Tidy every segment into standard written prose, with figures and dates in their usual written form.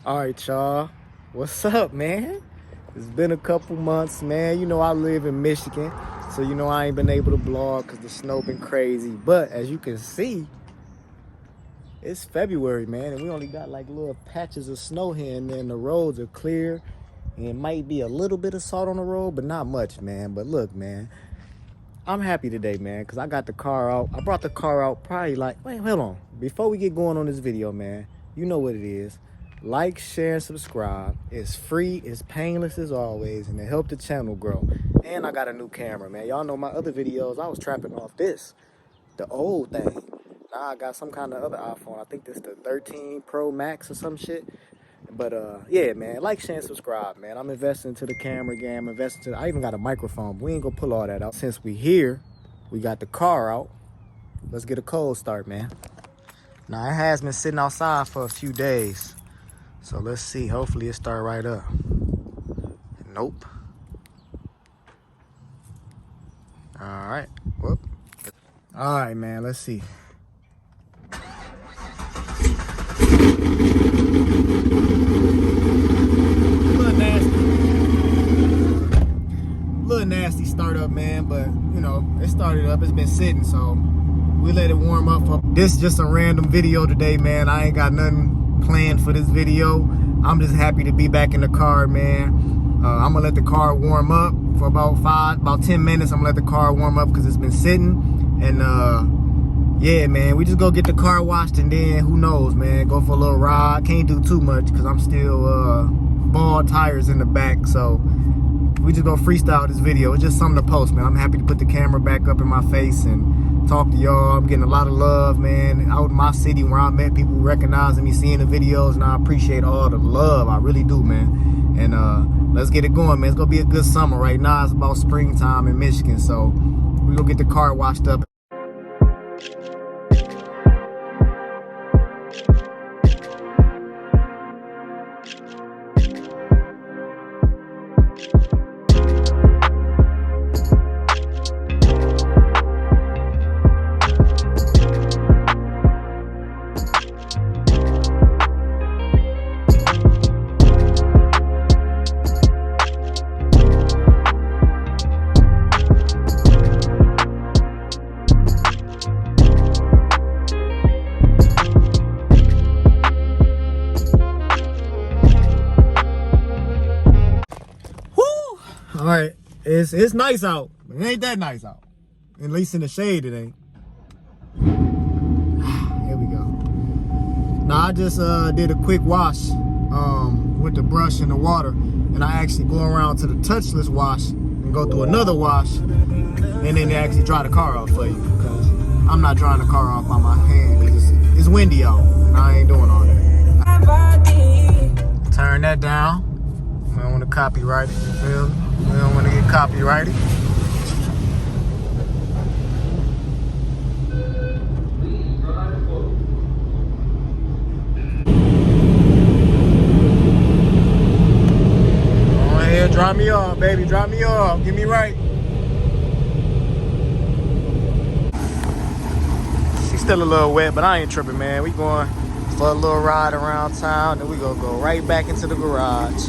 All right, y'all. What's up, man? It's been a couple months, man. You know I live in Michigan, so you know I ain't been able to vlog because the snow been crazy. But as you can see, it's February, man, and we only got like little patches of snow here and there, and the roads are clear. And it might be a little bit of salt on the road, but not much, man. But look, man, I'm happy today, man, because I got the car out. I brought the car out probably like, wait, hold on. Before we get going on this video, man, you know what it is. Like, share, and subscribe. It's free, it's painless as always, and it helps the channel grow. And I got a new camera, man. Y'all know my other videos, I was trapping off this, the old thing. Now I got some kind of other iPhone. I think this is the 13 Pro Max or some shit. But yeah, man, like, share, and subscribe, man. I'm investing into the camera game. I'm investing to I even got a microphone, but we ain't gonna pull all that out. Since we here, we got the car out. Let's get a cold start, man. Now, it has been sitting outside for a few days. So let's see. Hopefully it start right up. Nope. All right. Whoop. All right, man. Let's see. Little nasty start up, man. But you know, it started up. It's been sitting, so we let it warm up. This is just a random video today, man. I ain't got nothing planned for this video. I'm just happy to be back in the car, man. I'm gonna let the car warm up for about 10 minutes. I'm gonna let the car warm up because it's been sitting. And yeah, man, we just go get the car washed and then who knows, man, go for a little ride. Can't do too much because I'm still bald tires in the back, so we just gonna freestyle this video. It's just something to post, man. I'm happy to put the camera back up in my face and talk to y'all. I'm getting a lot of love, man. Out in my city where I'm at, people recognizing me, seeing the videos, and I appreciate all the love. I really do, man. And let's get it going, man. It's gonna be a good summer. Right now it's about springtime in Michigan, so we gonna get the car washed up. All right, it's nice out, but it ain't that nice out. At least in the shade, it ain't. Here we go. Now I just did a quick wash with the brush and the water, and I actually go around to the touchless wash and go through another wash, and then they actually dry the car off for you. Because I'm not drying the car off by my hand because it's windy out, and I ain't doing all that. Turn that down. We don't want to copyright it, you feel me? We don't want to get copyrighted. Go ahead, drop me off, baby. Drop me off. Get me right. She's still a little wet, but I ain't tripping, man. We going for a little ride around town, then we gonna go right back into the garage.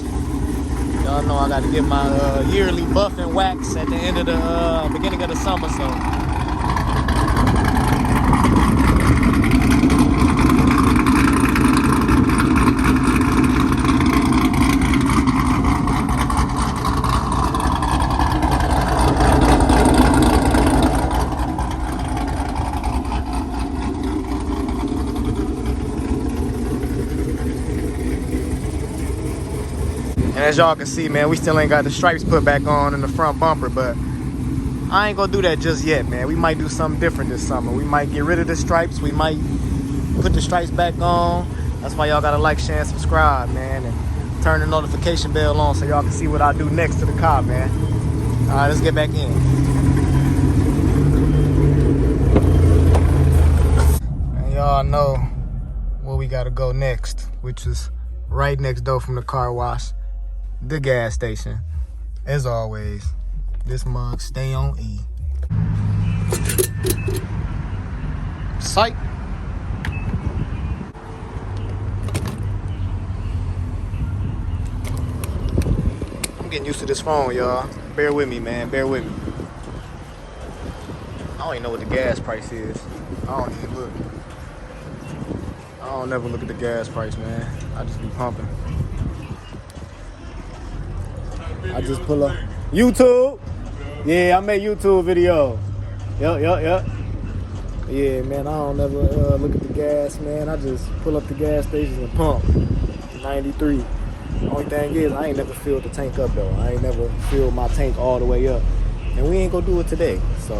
Y'all know I got to get my yearly buff and wax at the end of the beginning of the summer, so. And as y'all can see, man, we still ain't got the stripes put back on in the front bumper, but I ain't gonna do that just yet, man. We might do something different this summer. We might get rid of the stripes. We might put the stripes back on. That's why y'all gotta like, share, and subscribe, man, and turn the notification bell on so y'all can see what I do next to the car, man. All right, let's get back in. And y'all know where we gotta go next, which is right next door from the car wash. The gas station. As always, this mug stay on E. Psych. getting used to this phone, y'all. Bear with me, man. Bear with me. I don't even know what the gas price is. I don't even look. I don't never look at the gas price, man. I just be pumping. I just pull up. YouTube? Yeah, I make YouTube videos. Yup. Yeah, man, I don't never look at the gas, man. I just pull up the gas stations and pump. 93. Only thing is, I ain't never filled the tank up, though. I ain't never filled my tank all the way up. And we ain't gonna do it today. So,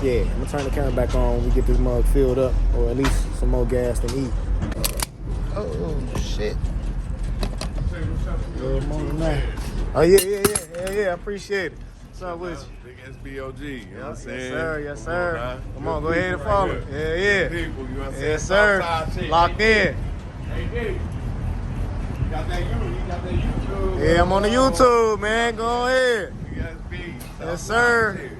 yeah, I'm gonna turn the camera back on when we get this mug filled up, or at least some more gas than eat. Oh, shit. Good morning, man. Oh, yeah, I appreciate it. What's up with you? Big SBOG, you know what I'm saying? Yes, sir. Come on, go ahead and follow. Yeah. People, you know what I'm saying? Yes, sir. Locked in. Hey, you got that YouTube. Yeah, I'm on the YouTube, man. Go ahead. BSB. Yes, sir.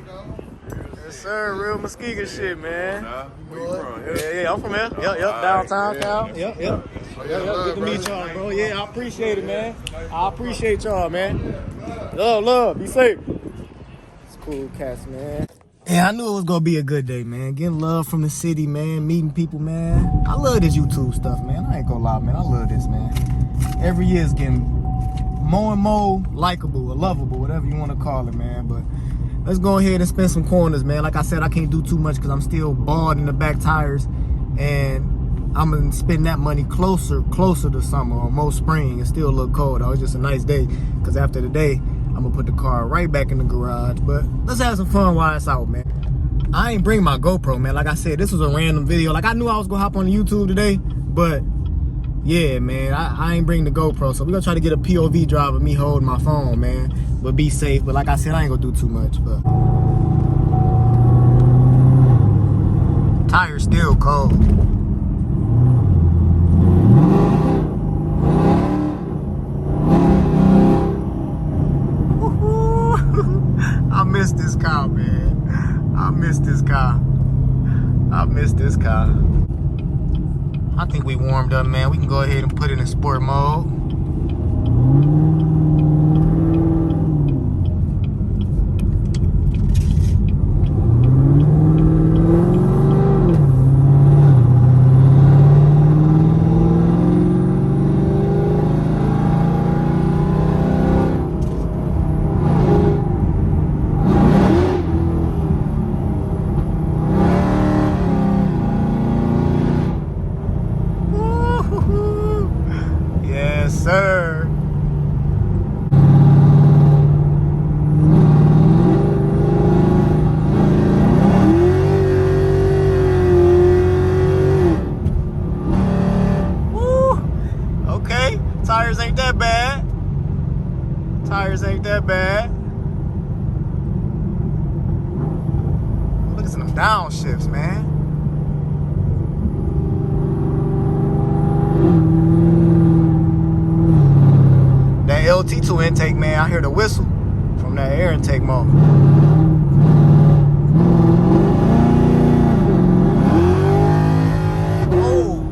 Yes, sir. Real Muskegon shit, man. Where you from? Yeah, I'm from here. Yep, downtown Cal. Yep. Good to meet y'all, bro. Yeah, I appreciate it, man. I appreciate y'all, man. Love. Be safe. It's cool, cats, man. Yeah, I knew it was gonna be a good day, man. Getting love from the city, man. Meeting people, man. I love this YouTube stuff, man. I ain't gonna lie, man. I love this, man. Every year it's getting more and more likable or lovable, whatever you want to call it, man. But let's go ahead and spin some corners, man. Like I said, I can't do too much because I'm still bald in the back tires, and I'm gonna spend that money closer to summer or most spring. It's still a little cold. It was just a nice day because after the day, I'm gonna put the car right back in the garage. But let's have some fun while it's out, man. I ain't bring my GoPro, man. Like I said, this was a random video. Like I knew I was gonna hop on YouTube today, but yeah, man, I ain't bring the GoPro. So we're gonna try to get a POV drive of me holding my phone, man. But be safe. But like I said, I ain't gonna do too much. But tire's still cold. I miss this car, man. I miss this car. I think we warmed up, man. We can go ahead and put it in sport mode. Sir. Woo. Okay, tires ain't that bad. Look at some downshifts, man. LT2 intake, man, I hear the whistle from that air intake mode. Oh,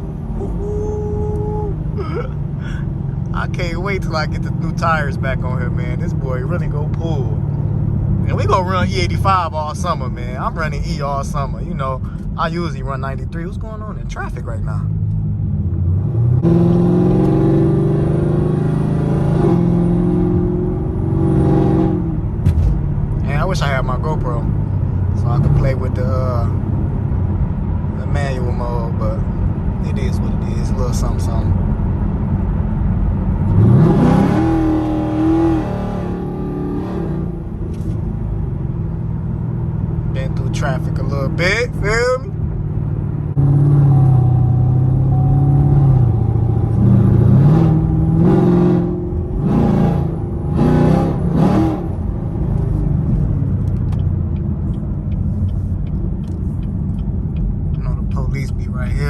I can't wait till I get the new tires back on here, man. This boy really go pull. And we gonna run E85 all summer, man. I'm running E all summer. You know, I usually run 93. What's going on in traffic right now? I wish I had my GoPro so I could play with the manual mode, but it is what it is. A little something. Been through traffic a little bit, feel me?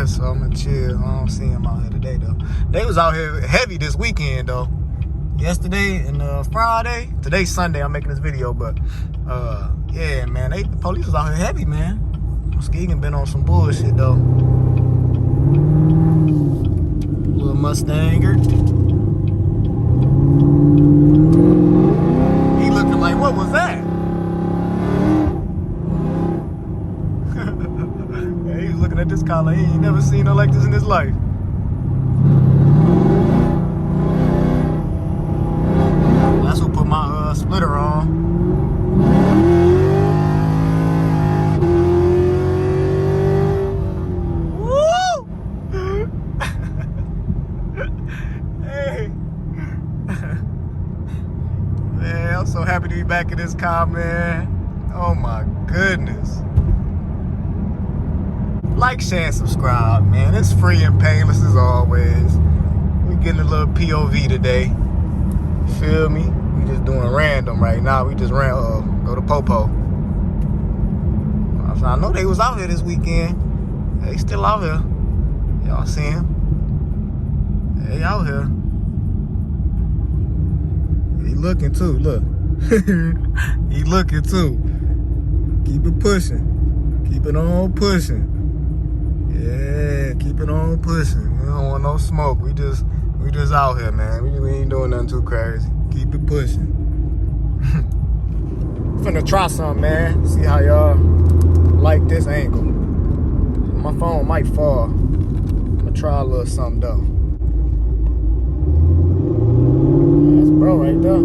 So I'm gonna chill. I don't see him out here today though. They was out here heavy this weekend though. Yesterday and Friday. Today's Sunday. I'm making this video, but yeah, man. The police was out here heavy, man. Muskegon been on some bullshit though. Little Mustanger. what was that? Yeah, he was looking at this car like he ain't never seen no like this in his life. That's what put my splitter on. Woo! Hey. Man, I'm so happy to be back in this car, man. Oh my goodness. Like, share, and subscribe, man. It's free and painless as always. We getting a little POV today. You feel me? We just doing random right now. We just ran go to Popo. I know they was out here this weekend. They still out here. Y'all see him? They out here. He looking too, look. He looking too. Keep it pushing. Keep it on pushing. Yeah, keep it on pushing. We don't want no smoke. We just out here, man. We ain't doing nothing too crazy. Keep it pushing. Finna try something, man. See how y'all like this angle. My phone might fall. I'm gonna try a little something though. That's bro right there.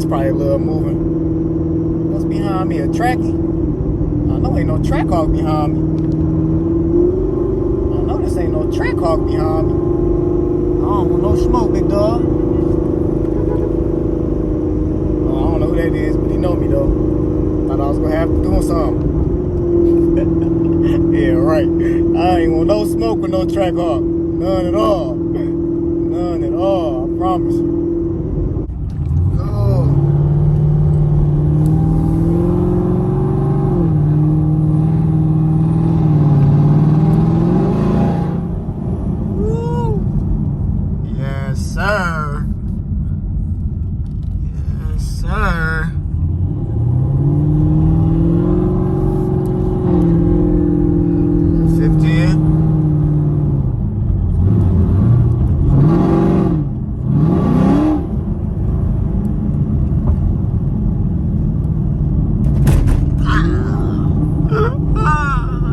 Probably a little moving. What's behind me? A trackie? I know ain't no track hawk behind me. I know this ain't no track hawk behind me. I don't want no smoke, big dog. I don't know who that is, but he know me though. Thought I was gonna have to do something. Yeah, right. I ain't want no smoke with no track hawk. None at all. None at all. I promise you. Sir. Yes, sir.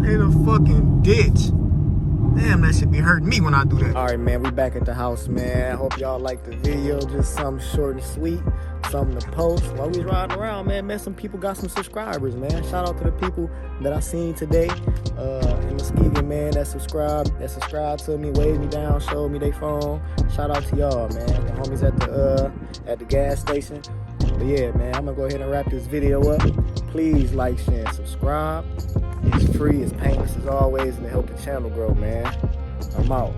In a fucking ditch. Damn, that should be hurting me when I do that. All right, man, we back at the house, man. I hope y'all like the video. Just something short and sweet, something to post. While we riding around, man, some people got some subscribers, man. Shout out to the people that I seen today in Muskegon, man, that subscribed to me, waved me down, showed me their phone. Shout out to y'all, man. The homies at the gas station. But yeah, man, I'm gonna go ahead and wrap this video up. Please like, share, and subscribe. It's free, it's painless as always, and it help the channel grow, man. I'm out.